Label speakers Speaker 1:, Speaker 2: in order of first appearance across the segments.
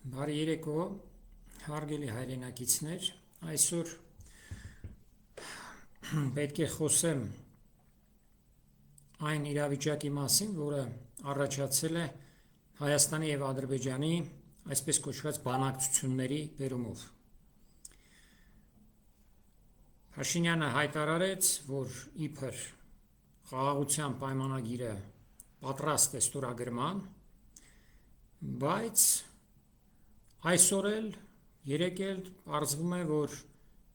Speaker 1: Բարի երեկո, հարգելի հայրենակիցներ, այսօր պետք է խոսեմ այն իրավիճակի մասին, որը առաջացել է Հայաստանի և Ադրբեջանի այսպես կոչված բանակցությունների բերումով։ Փաշինյանը հայտարարեց, որ իբր խաղաղության պայմանագիրը պատրաստ է ստորագրման, բայց այսօր էլ, երեկ էլ պարզվում է, որ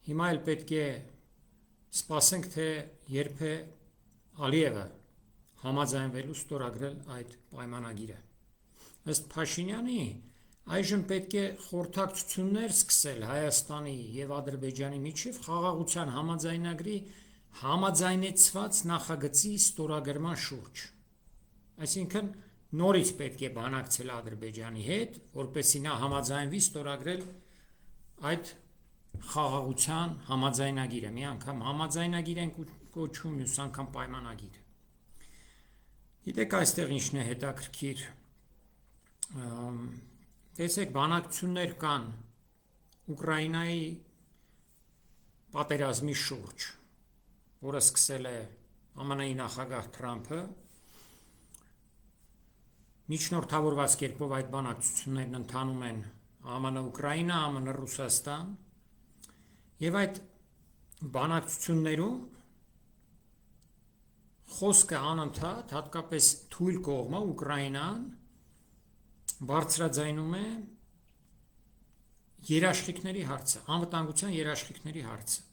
Speaker 1: հիմա էլ պետք է սպասենք, թե երբ է Ալիևը համաձայնվելու ստորագրել այդ պայմանագիրը։ Ըստ Փաշինյանի, այժմ պետք է խորհրդակցություններ սկսել Հայաստանի և Ադրբեջանի միջև խաղաղության համաձայնագրի համաձայնեցված նախագծի ստորագրման շուրջ։ Այսինքն նորից պետք է բանակցել Ադրբեջանի հետ, որպեսզի նա համաձայնվի ստորագրել այդ խաղաղության համաձայնագիրը։ Մի անգամ համաձայնագիր են կոչում, մյուս անգամ պայմանագիր։ Գիտեք, այստեղ ինչն է հետաքրքիր։ Տեսեք, բանակցություններ կան Ուկրաինայի պատերազմի շուրջ, որը սկսել է ԱՄՆ-ի նախագահ Թրամփը։ Միջնորդավորված կերպով այդ բանակցություններն ընթանում են ԱՄՆ-Ուկրաինա, ԱՄՆ-Ռուսաստան, եւ այդ բանակցություններում խոսքը անընդհատ, հատկապես թույլ կողմը Ուկրաինան բարձրաձայնում է երաշխիքների հարցը, անվտանգության երաշխիքների հարցը։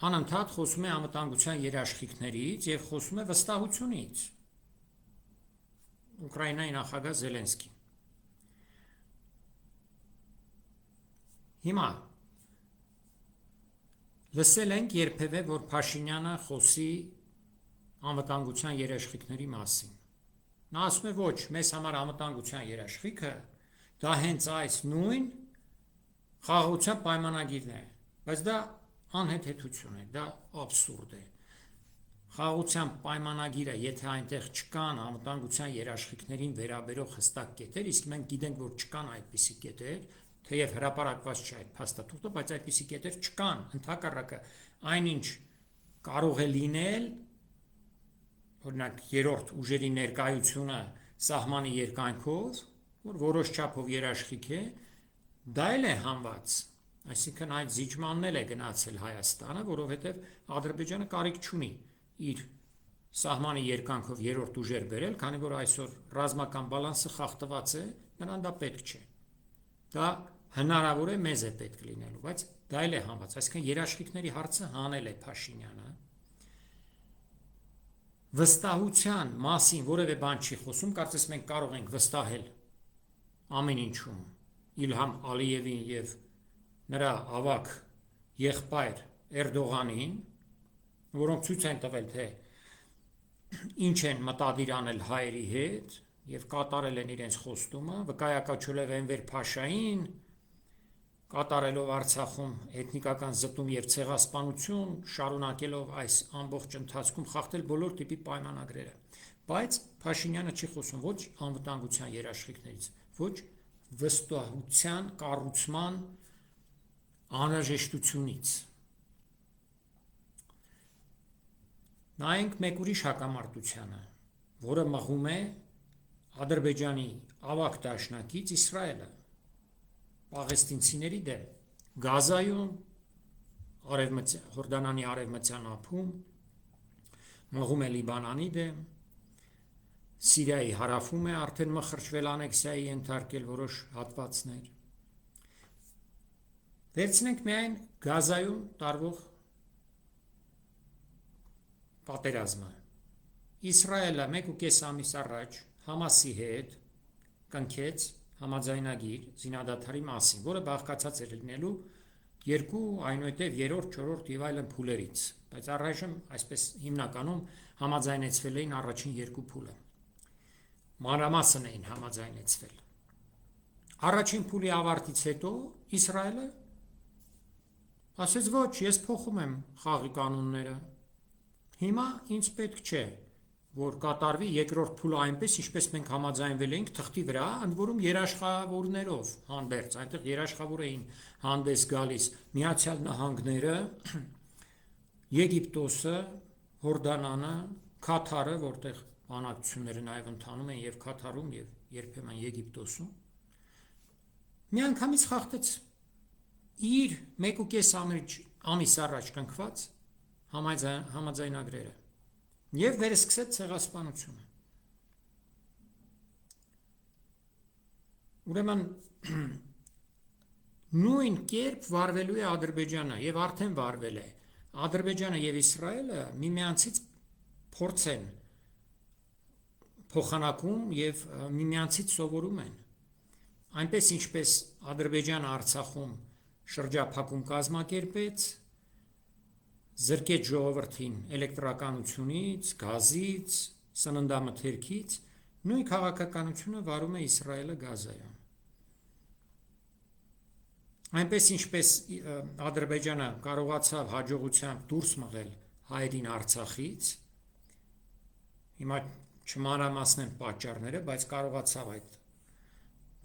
Speaker 1: Անընդհատ խոսում է անվտանգության երաշխիքներից եւ խոսում է վստահությունից։ Ուկրաինայի նախագահ Զելենսկին։ Հիմա լսել ենք երբևէ, որ Փաշինյանը խոսի անվտանգության երաշխիքների մասին։ Նա ասում է, ոչ, մեզ համար անվտանգության երաշխիքը դա հենց այս նույն խաղաղության պայմանագիրն է, բայց դա անհեթեթություն է, դա աբսուրդ է։ Խաղաղության պայմանագիրը, եթե այնտեղ չկան անվտանգության երաշխիքներին վերաբերող հստակ կետեր, իսկ մենք գիտենք, որ չկան այդպիսի կետեր, թեև հրապարակված չէ այդ փաստաթուղթը, բայց այդպիսի կետեր չկան, ընդհակառակը այնինչ կարող է լինել, օրինակ երրորդ ուժերի ներկայությունը սահմանի երկայնքով, որ որոշ չափով երաշխիք է, դա էլ է հանված։ Այսինքն այդ զիջմանն էլ է գնացել Հայաստանը, որովհետև Ադրբեջանը կարիք չունի իր սահմանի երկայնքով երրորդ ուժեր բերել, քանի որ այսօր ռազմական բալանսը խախտված է, նրան դա պետք չէ։ Դա հնարավոր է, մեզ է պետք լինելու, բայց դա էլ է հանված, այսինքն երաշխիքների հարցը հանել է Փաշինյանը։ Վստահության մասին որևէ բան չի խոսում, կարծես մենք կարող ենք վստահել ամեն ինչում Իլհամ Ալիևին եւ նրա ավագ եղբայր Էրդողանին, որոնք ցույց են տվել, թե ինչ են մտադիր անել հայերի հետ եւ կատարել են իրենց խոստումը, վկայակոչելով Էնվեր Փաշային, կատարելով Արցախում էթնիկական զտում եւ ցեղասպանություն, շարունակելով այս ամբողջ ընթացքում խախտել բոլոր տիպի պայմանագրերը։ Բայց Փաշինյանը չի խոսում ոչ անվտանգության երաշխիքներից, ոչ վստահության կառուցման անհրաժեշտությունից։ Նայենք մեկ ուրիշ հակամարտությանը, որը մղում է Ադրբեջանի ավագ դաշնակից Իսրայելը պաղեստինցիների դեմ Գազայում, Հորդանանի արևմտյան ափում, մղում է Լիբանանի դեմ, Սիրիայի հարավում է արդեն մխրճվել անեքսիայի ենթարկել որոշ հատվածներ։ Վերցնենք միայն Գազայում տարվող պատերազմը։ Իսրայելը 1.5 ամիս առաջ Համասի հետ կնքեց համաձայնագիր զինադադարի մասին, որը բաղկացած էր լինելու երկու, այնուհետև երրորդ, չորրորդ եւ այլն փուլերից, բայց առայժմ այսպես հիմնականում համաձայնեցվել էին առաջին երկու փուլը։ Մանրամասն էին համաձայնեցվել։ Առաջին փուլի ավարտից հետո Իսրայելը ասեց, ոչ, ես փոխում եմ խաղի կանոնները։ Հիմա ինձ պետք չէ որ կատարվի երկրորդ փուլը այնպես, ինչպես մենք համաձայնվել էինք թղթի վրա, ընդ որում երաշխավորներով հանդերձ, այնտեղ երաշխավոր էին հանդես գալիս Միացյալ Նահանգները, Եգիպտոսը, Հորդանանը, Քաթարը, որտեղ բանակցությունները նաև ընթանում են եւ Քաթարում եւ երբեմն Եգիպտոսում, միանգամից խախտեց իր 1.5 ամիս առաջ կնքված համաձայնագրերը եւ վերսկսեց ցեղասպանությունը։ Ուրեմն նույն կերպ վարվելու է Ադրբեջանը եւ արդեն վարվել է։ Ադրբեջանը եւ Իսրայելը միմյանցից փորձեն փոխանակում եւ միմյանցից սովորում են։ Այնպես ինչպես Ադրբեջանը Արցախում շրջափակում կազմակերպեց, զրկեց ժողովրդին էլեկտրականությունից, գազից, սննդամթերքից, նույն քաղաքականությունը վարում է Իսրայելը Գազայում։ Այնպես ինչպես Ադրբեջանը կարողացավ հաջողությամբ դուրս մղել հայերին Արցախից, հիմա չմանրամասնեմ պատճառները, բայց կարողացավ այդ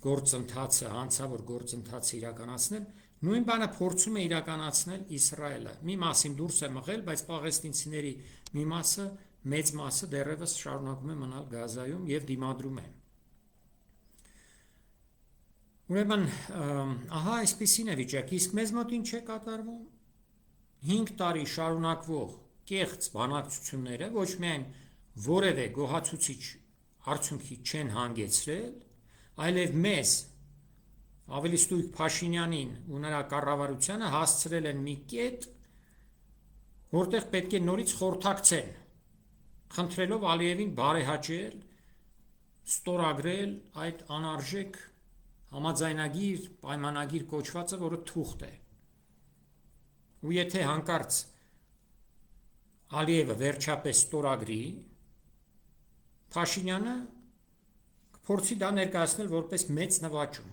Speaker 1: գործընթացը, հանցավոր գործընթացը իրականացնել, նույն բանը փորձում է իրականացնել Իսրայելը։ Մի մասին դուրս է մղել, բայց պաղեստինցիների մի մասը, մեծ մասը դեռևս շարունակում է մնալ Գազայում եւ դիմադրում է։ Ուրեմն, ահա այսպիսին է վիճակը, իսկ մեզ մոտ ինչ է կատարվում։ 5 տարի շարունակվող կեղծ բանակցությունները ոչ միայն որևէ գոհացուցիչ արդյունքի չեն հանգեցրել, այլև մեզ, ավելի ստույգ Փաշինյանին ու նրա կառավարությանը հասցրել են մի կետ, որտեղ պետք է նորից խորհրդակցեն, խնդրելով Ալիևին բարեհաճել, ստորագրել այդ անարժեք համաձայնագիր, պայմանագիր կոչվածը, որը թուղթ է։ Ու եթե հանկարծ Ալիևը վերջապես ստորագրի, Փաշինյանը կփորձի դա ներկայացնել որպես մեծ նվաճում,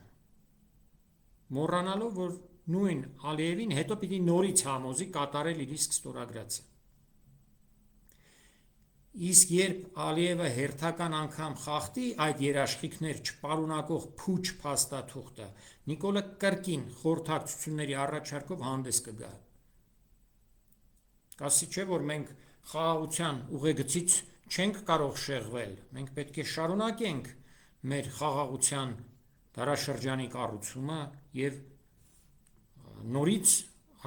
Speaker 1: մոռանալով, որ նույն Ալիևին հետո պիտի նորից համոզի կատարել իր իսկ ստորագրածը։ Իսկ երբ Ալիևը հերթական անգամ խախտի այդ երաշխիքներ չպարունակող փուչ փաստաթուղթը, Նիկոլը կրկին խորհրդակցությունների առաջարկով հանդես կգա։ Կասի չէ, որ մենք խաղաղության ուղեգծից չենք կարող շեղվել, մենք պետք է շարունակենք մեր խաղաղության դարաշրջանի կառուցումը եւ նորից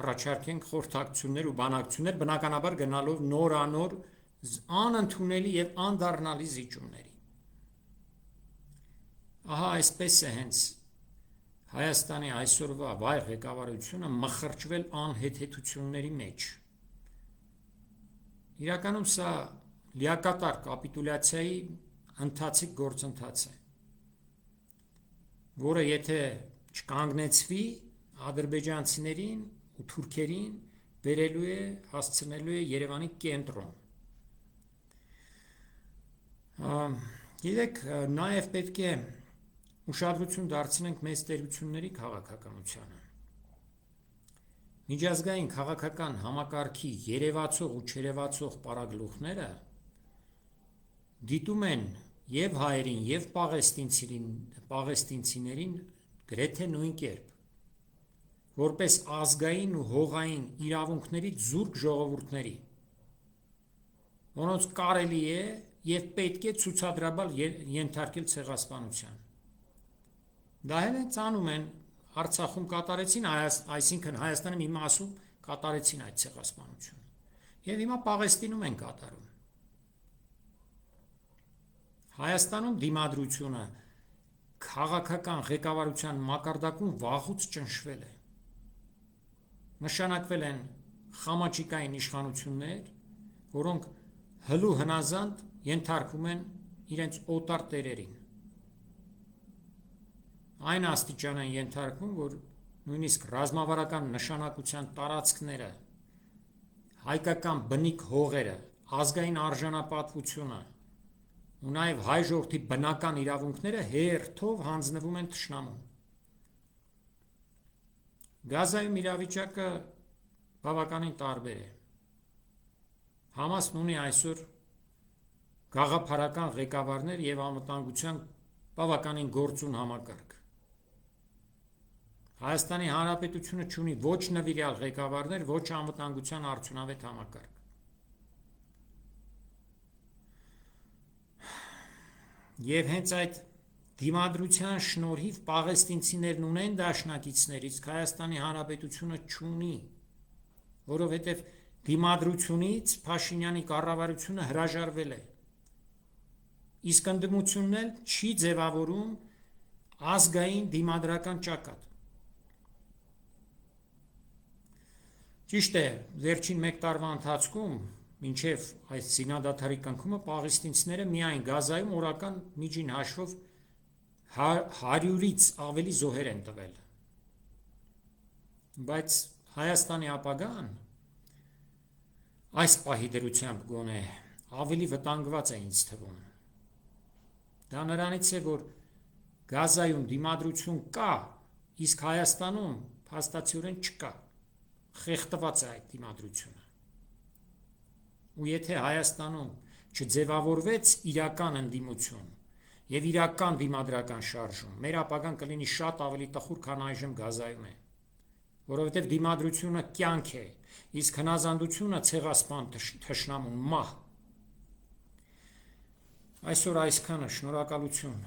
Speaker 1: առաջարկենք խորհրդակցություններ ու բանակցություններ, բնականաբար գնալով նորանոր անընդունելի եւ անդառնալի զիջումների։ Ահա այսպես է հենց Հայաստանի այսօրվա վայր ղեկավարությունը մխրճվել անհեթեթությունների մեջ։ Իրականում սա լիակատար կապիտուլյացիայի ընթացիկ գործընթաց է, որը եթե չկանգնեցվի, ադրբեջանցիներին ու թուրքերին վերելու է, հասցնելու է Երևանի կենտրոն։ Գիտեք, նաև պետք է ուշադրություն դարձնենք մեծ տերությունների քաղաքականությանը։ Միջազգային քաղաքական համակարգի երևացող ու չերևացող պարագլուխները դիտում են եւ հայերին, եւ պաղեստինցիներին գրեթե նույն կերպ, որպես ազգային ու հողային իրավունքների զուրկ ժողովուրդների, որոնց կարելի է եւ պետք է ցուցադրաբար ենթարկել ցեղասպանության։ Դա հենց անում են Արցախում կատարեցին, այսինքն Հայաստանի մի մասում կատարեցին այդ ցեղասպանությունը։ Եվ հիմա Պաղեստինում են կատարում։ Հայաստանում դիմադրությունը քաղաքական ղեկավարության մակարդակում վաղուց ճնշվել է։ Նշանակվել են խամաճիկային իշխանություններ, որոնք հլու հնազանդ ենթարկվում են իրենց օտար տերերին։ Այն աստիճան են ենթարկվում, որ նույնիսկ ռազմավարական նշանակության տարածքները, հայկական բնիկ հողերը, ազգային արժանապատվությունը ու նաև հայ ժողովրդի բնական իրավունքները հերթով հանձնվում են թշնամուն։ Գազայում իրավիճակը բավականին տարբեր է։ Համասն ունի այսօր գաղափարական ղեկավարներ եւ անվտանգության բավականին գործուն համակարգ։ Հայաստանի Հանրապետությունը չունի ոչ նվիրյալ ղեկավարներ, ոչ անվտանգության արդյունավետ համակարգ։ Եվ հենց այդ դիմադրության շնորհիվ պաղեստինցիներն ունեն դաշնակիցներից, Հայաստանի Հանրապետությունը չունի, որովհետև դիմադրությունից Փաշինյանի կառավարությունը հրաժարվել է։ Իսկ ընդդիմությունն էլ չի ձևավորում ազգային դիմադրական ճակատ։ Ճիշտ է, վերջին մեկ տարվա ընթացքում, մինչև այս զինադադարի կնքումը, պաղեստինցիները միայն Գազայում օրական միջին հաշվով 100-ից ավելի զոհեր են տվել։ Բայց Հայաստանի ապագան այս պահի դրությամբ գոնե ավելի վտանգված է ինձ թվում։ Դա նրանից է, որ Գազայում դիմադրություն կա, իսկ Հայաստանում փաստացիորեն չկա։ Խեղդված է այդ դիմադրությունը։ Ու եթե Հայաստանում չձևավորվեց իրական ընդդիմություն եւ իրական դիմադրական շարժում, մեր ապագան կլինի շատ ավելի տխուր, քան այժմ Գազայում է, որովհետեւ դիմադրությունը կյանք է, իսկ հնազանդությունը ցեղասպան թշնամուն մահ։ Այսօր այսքանը, շնորհակալություն։